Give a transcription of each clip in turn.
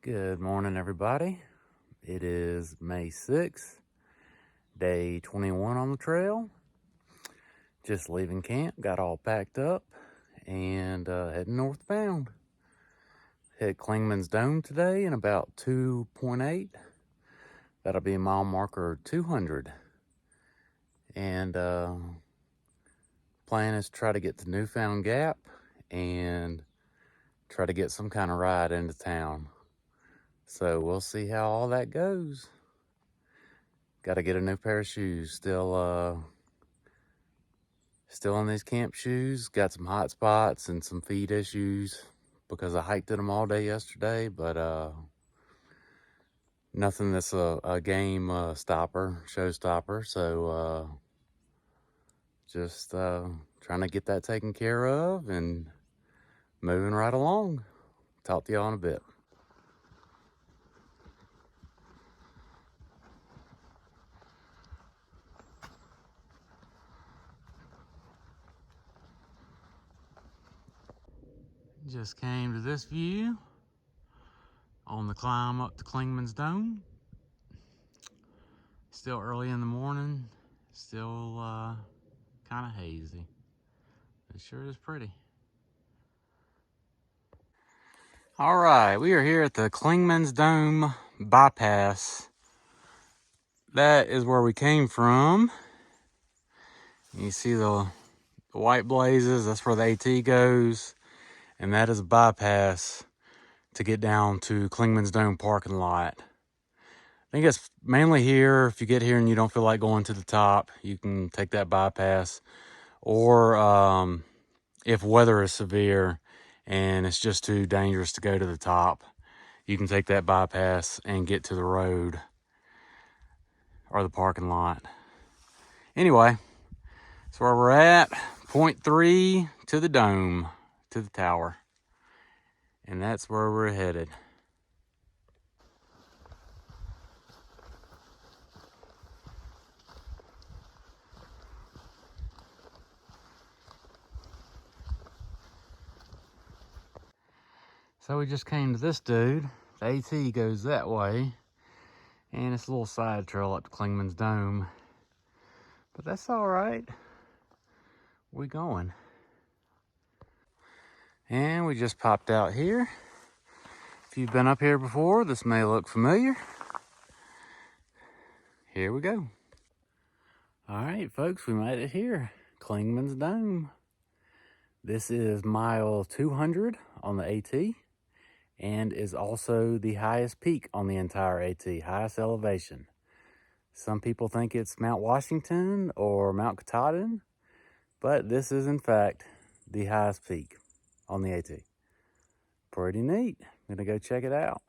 Good morning, everybody. It is May 6th, day 21 on the trail. Just leaving camp, got all packed up, and heading northbound. Hit Klingman's Dome today in about 2.8. That'll be mile marker 200. And plan is to try to get to Newfound Gap and try to get some kind of ride into town. So we'll see how all that goes. Got to get a new pair of shoes. Still in these camp shoes. Got some hot spots and some feet issues because I hiked in them all day yesterday, but nothing that's a game showstopper. So just trying to get that taken care of and moving right along. Talk to y'all in a bit. Just came to this view on the climb up to Klingman's Dome. Still early in the morning, still kind of hazy. It sure is pretty. All right, we are here at the Klingman's Dome bypass. That is where we came from. You see the white blazes, that's where the AT goes. And that is a bypass to get down to Klingman's Dome parking lot. I think it's mainly here. If you get here and you don't feel like going to the top, you can take that bypass. Or if weather is severe and it's just too dangerous to go to the top, you can take that bypass and get to the road or the parking lot. Anyway, that's where we're at. 0.3 to the dome, to the tower. And that's where we're headed. So we just came to this dude. The AT goes that way. And it's a little side trail up to Klingman's Dome. But that's all right. We going. And we just popped out here. If you've been up here before, this may look familiar. Here we go. All right, folks, we made it here. Klingman's Dome. This is mile 200 on the AT and is also the highest peak on the entire AT, highest elevation. Some people think it's Mount Washington or Mount Katahdin, but this is in fact the highest peak on the AT. Pretty neat. I'm gonna go check it out.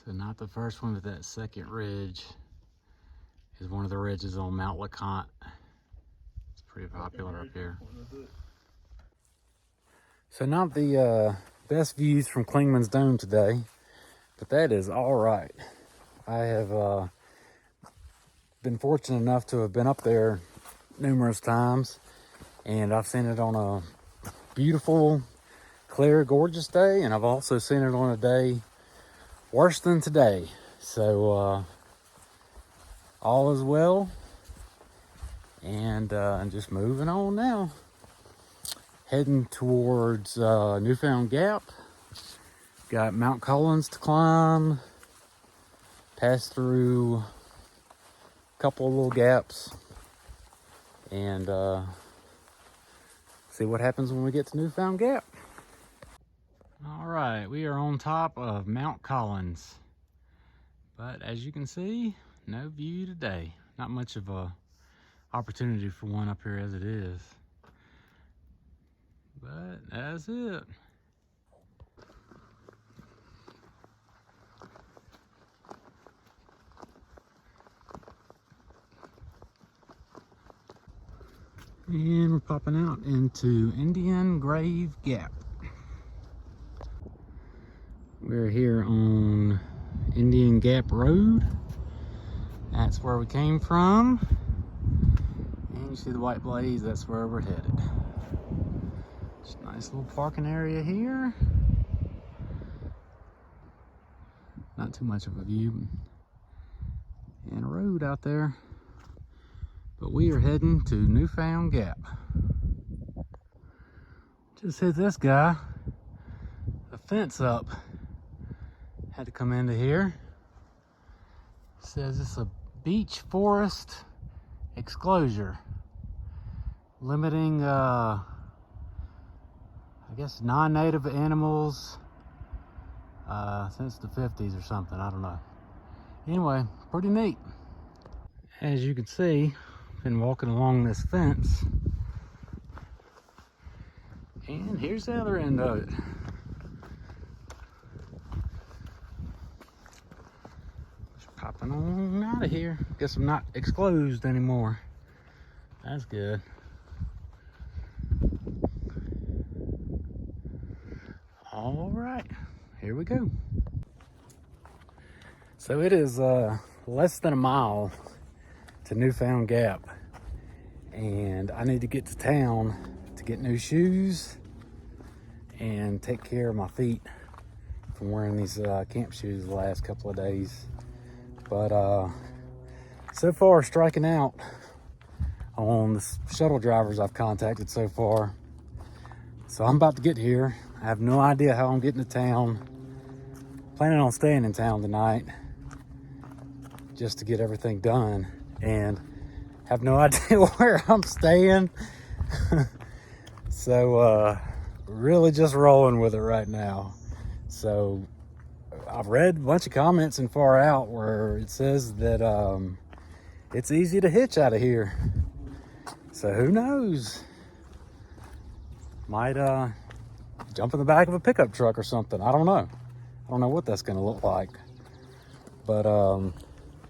So not the first one, but that second ridge is one of the ridges on Mount LeConte. It's pretty popular up here. So not the best views from Klingman's Dome today, but that is all right. I have been fortunate enough to have been up there numerous times, and I've seen it on a beautiful, clear, gorgeous day, and I've also seen it on a day worse than today. So all is well, and I'm just moving on now. Heading towards Newfound Gap. Got Mount Collins to climb. Pass through a couple of little gaps, and see what happens when we get to Newfound Gap. All right, we are on top of Mount Collins, but as you can see, no view today. Not much of a opportunity for one up here as it is, but that's it. And we're popping out into Indian Grave Gap. We're here on Indian Gap Road. That's where we came from. And you see the white blaze, that's where we're headed. Just a nice little parking area here. Not too much of a view. And a road out there. But we are heading to Newfound Gap. Just hit this guy. The fence up. Had to come into here. It says it's a beach forest exclosure. Limiting, I guess, non-native animals since the 50s or something. I don't know. Anyway, pretty neat. As you can see, been walking along this fence, and here's the other end of it. Just popping on out of here. Guess I'm not exclosed anymore. That's good. All right, here we go. So it is less than a mile to Newfound Gap, and I need to get to town to get new shoes and take care of my feet from wearing these camp shoes the last couple of days. But so far, striking out on the shuttle drivers I've contacted so far. So I'm about to get here. I have no idea how I'm getting to town. Planning on staying in town tonight just to get everything done, and have no idea where I'm staying. So really just rolling with it right now. So I've read a bunch of comments in Far Out where it says that it's easy to hitch out of here. So who knows? Might jump in the back of a pickup truck or something. I don't know. I don't know what that's gonna look like. But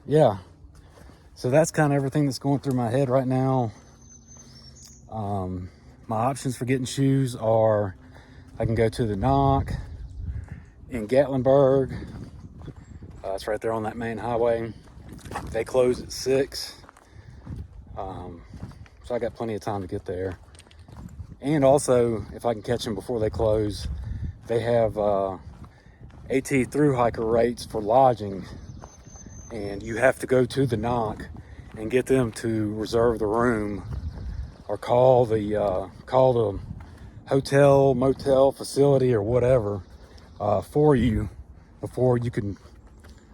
yeah. So that's kind of everything that's going through my head right now. My options for getting shoes are I can go to the Knock in Gatlinburg. It's right there on that main highway. They close at 6. So I got plenty of time to get there. And also, if I can catch them before they close, they have AT through hiker rates for lodging. And you have to go to the Knock and get them to reserve the room or call the hotel, motel facility or whatever for you before you can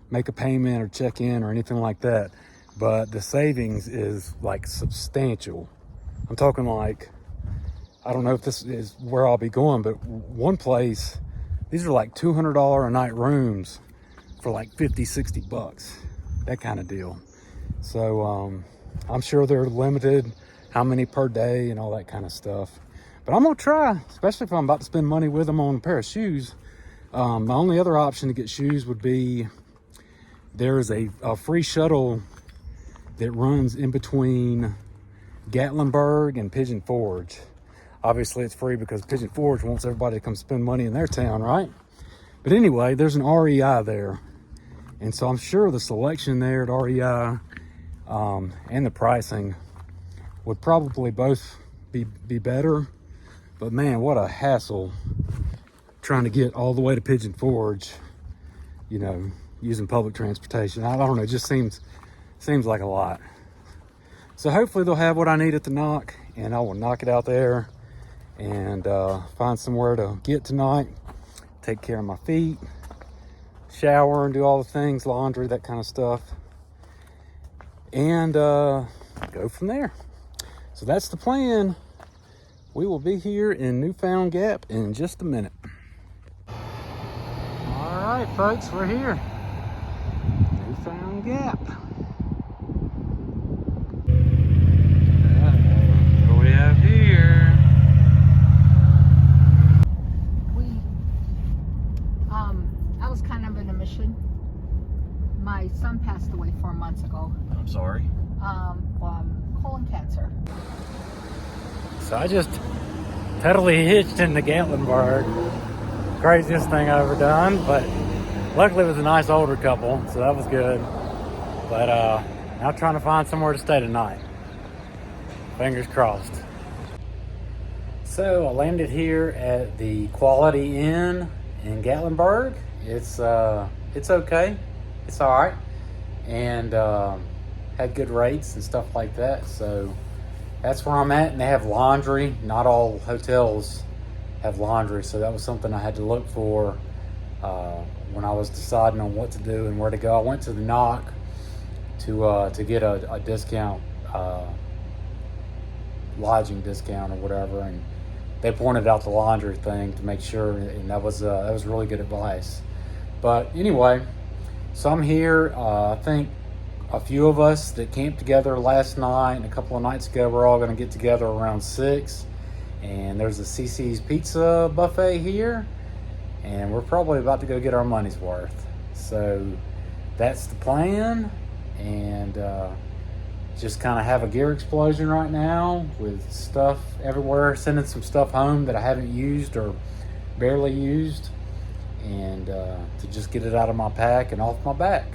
make a payment or check in or anything like that. But the savings is like substantial. I'm talking like, I don't know if this is where I'll be going, but one place, these are like $200 a night rooms for like 50, 60 bucks, that kind of deal. So I'm sure they're limited, how many per day and all that kind of stuff. But I'm gonna try, especially if I'm about to spend money with them on a pair of shoes. My only other option to get shoes would be, there is a free shuttle that runs in between Gatlinburg and Pigeon Forge. Obviously it's free because Pigeon Forge wants everybody to come spend money in their town, right? But anyway, there's an REI there. And so I'm sure the selection there at REI and the pricing would probably both be better. But man, what a hassle trying to get all the way to Pigeon Forge, you know, using public transportation. I don't know, it just seems like a lot. So hopefully they'll have what I need at the Knock, and I will knock it out there and find somewhere to get tonight, take care of my feet, shower and do all the things, laundry, that kind of stuff, and go from there. So that's the plan. We will be here in Newfound Gap in just a minute. All right, folks, we're here. Newfound Gap. What do we have here? I was kind of in a mission. My son passed away 4 months ago. I'm sorry. Colon cancer. So I just totally hitched into Gatlinburg. Craziest thing I ever done, but luckily it was a nice older couple, so that was good. But now trying to find somewhere to stay tonight. Fingers crossed. So I landed here at the Quality Inn in Gatlinburg. It's okay. It's all right, and had good rates and stuff like that. So that's where I'm at, and they have laundry. Not all hotels have laundry, so that was something I had to look for when I was deciding on what to do and where to go. I went to the Knock to get a discount, lodging discount or whatever, and they pointed out the laundry thing to make sure, and that was really good advice. But anyway, so I'm here. I think a few of us that camped together last night and a couple of nights ago, we're all going to get together around 6, and there's a CC's Pizza buffet here, and we're probably about to go get our money's worth. So that's the plan, and just kind of have a gear explosion right now with stuff everywhere, sending some stuff home that I haven't used or barely used, and to just get it out of my pack and off my back.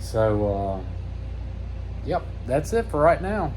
So yep, that's it for right now.